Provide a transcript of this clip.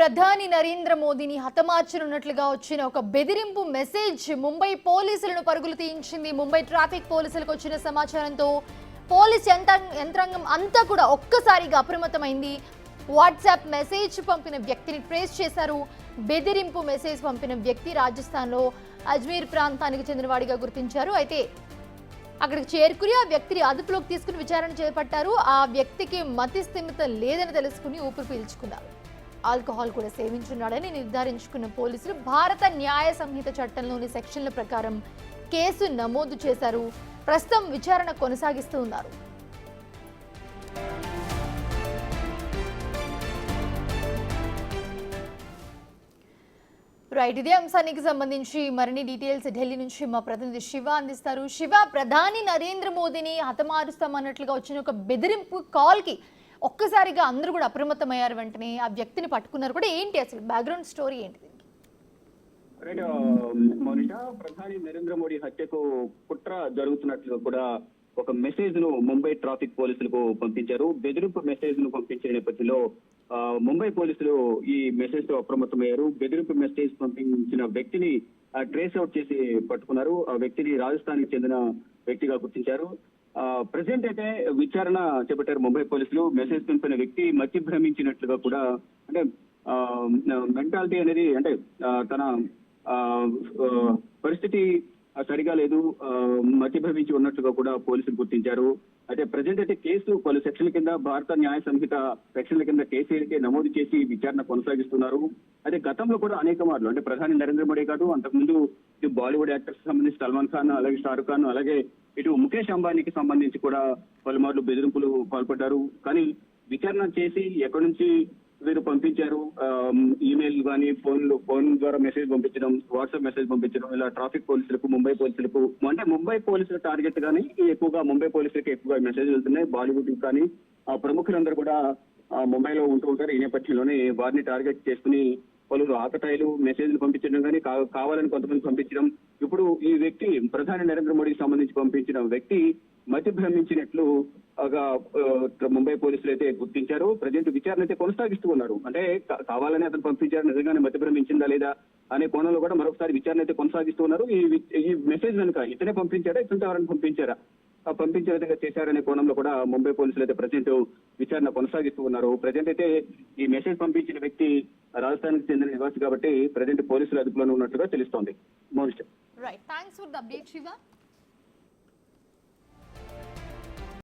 ప్రధాని నరేంద్ర మోదీని హతమార్చనున్నట్లుగా వచ్చిన ఒక బెదిరింపు మెసేజ్ ముంబై పోలీసులను పరుగులు తీయించింది. ముంబై ట్రాఫిక్ పోలీసులకు వచ్చిన సమాచారంతో పోలీస్ యంత్రాంగం అంతా కూడా ఒక్కసారిగా అప్రమత్తమైంది. వాట్సాప్ మెసేజ్ పంపిన వ్యక్తిని ట్రేస్ చేశారు. బెదిరింపు మెసేజ్ పంపిన వ్యక్తి రాజస్థాన్లో అజ్మీర్ ప్రాంతానికి చెందినవాడిగా గుర్తించారు. అయితే అక్కడికి చేరుకుని ఆ వ్యక్తిని అదుపులోకి తీసుకుని విచారణ చేపట్టారు. ఆ వ్యక్తికి మతి స్థిమితం లేదని తెలుసుకుని ఊపిరి పీల్చుకున్నారు. ఆల్కహాల్ కూడా సేవించున్నాడని నిర్ధారించుకున్న పోలీసులు భారత న్యాయ సంహిత చట్టంలోని సెక్షన్ల ప్రకారం కేసు నమోదు చేశారు. ప్రస్తుతం విచారణ కొనసాగిస్తూ ఉన్నారు. రైట్, ఇదే అంశానికి సంబంధించి మరిన్ని డీటెయిల్స్ ఢిల్లీ నుంచి మా ప్రతినిధి శివ అందిస్తారు. శివ, ప్రధాని నరేంద్ర మోదీని హతమారుస్తామన్నట్లుగా వచ్చిన ఒక బెదిరింపు కాల్ కి ఒక్కసారిగా అందరూ కూడా అప్రమత్తమయ్యారు. వెంటనే ఆ వ్యక్తిని పట్టుకున్నారు కూడా. ఏంటి అసలు బ్యాక్గ్రౌండ్ స్టోరీ ఏంటి? మౌనిష, ప్రధాని నరేంద్ర మోడీ హత్యకు కుట్ర జరుగుతున్నట్లు కూడా ఒక మెసేజ్ ను ముంబై ట్రాఫిక్ పోలీసులకు పంపించారు. బెదిరింపు మెసేజ్ ను పంపించిన నేపథ్యంలో ముంబై పోలీసులు ఈ మెసేజ్ తో అప్రమత్తమయ్యారు. బెదిరింపు మెసేజ్ పంపించిన వ్యక్తిని ట్రేస్ అవుట్ చేసి పట్టుకున్నారు. ఆ వ్యక్తిని రాజస్థాన్ కి చెందిన వ్యక్తిగా గుర్తించారు. ప్రెసెంట్ అయితే విచారణ చేపట్టారు ముంబై పోలీసులు. మెసేజ్ పంపిన వ్యక్తి మతి భ్రమించినట్లుగా కూడా, అంటే మెంటాలిటీ అనేది, అంటే తన పరిస్థితి సరిగా లేదు, మతి భ్రమించి ఉన్నట్లుగా కూడా పోలీసులు గుర్తించారు. అయితే ప్రజెంట్ అయితే కేసు పలు సెక్షన్ల కింద, భారత న్యాయ సంహిత సెక్షన్ల కింద కేసు అయితే నమోదు చేసి విచారణ కొనసాగిస్తున్నారు. అయితే గతంలో కూడా అనేక మార్లు, అంటే ప్రధాని నరేంద్ర మోడీ కాదు, అంతకుముందు ఇటు బాలీవుడ్ యాక్టర్స్ సంబంధించి సల్మాన్ ఖాన్, అలాగే షారుఖ్ ఖాన్, అలాగే ఇటు ముఖేష్ అంబానీకి సంబంధించి కూడా పలుమార్లు బెదిరింపులు పాల్పడ్డారు. కానీ విచారణ చేసి ఎక్కడి నుంచి వీరు పంపించారు, ఈమెయిల్ కానీ ఫోన్ ద్వారా మెసేజ్ పంపించడం, వాట్సాప్ మెసేజ్ పంపించడం, ఇలా ట్రాఫిక్ పోలీసులకు, ముంబై పోలీసులకు, అంటే ముంబై పోలీసుల టార్గెట్ గానీ ఎక్కువగా ముంబై పోలీసులకు ఎక్కువగా మెసేజ్ వెళ్తున్నాయి. బాలీవుడ్ కానీ ఆ ప్రముఖులందరూ కూడా ముంబైలో ఉంటూ ఉంటారు. ఈ నేపథ్యంలోనే వారిని టార్గెట్ చేసుకుని పలువురు ఆకతాయిలు మెసేజ్లు పంపించడం కానీ కావాలని కొంతమంది పంపించడం. ఇప్పుడు ఈ వ్యక్తి, ప్రధాని నరేంద్ర మోడీకి సంబంధించి పంపించిన వ్యక్తి మతి భ్రమించినట్లు ముంబై పోలీసులు అయితే గుర్తించారు. ప్రజెంట్ విచారణ అయితే కొనసాగిస్తూ ఉన్నారు. అంటే కావాలని అతను పంపించారు, నిజంగానే మతి భ్రమించిందా లేదా అనే కోణంలో కూడా మరొకసారి విచారణ అయితే కొనసాగిస్తూ ఉన్నారు. ఈ మెసేజ్ వెనుక ఇతనే పంపించారా, ఇతనితో ఎవరైనా పంపించారా, పంపించే విధంగా చేశారనే కోణంలో కూడా ముంబై పోలీసులు అయితే ప్రజెంట్ విచారణ కొనసాగిస్తూ ఉన్నారు. ప్రజెంట్ అయితే ఈ మెసేజ్ పంపించిన వ్యక్తి రాజస్థాన్ కి చెందిన నివాసి కాబట్టి ప్రజెంట్ పోలీసుల అదుపులోనే ఉన్నట్లుగా తెలుస్తోంది. Right, thanks for the update Shiva.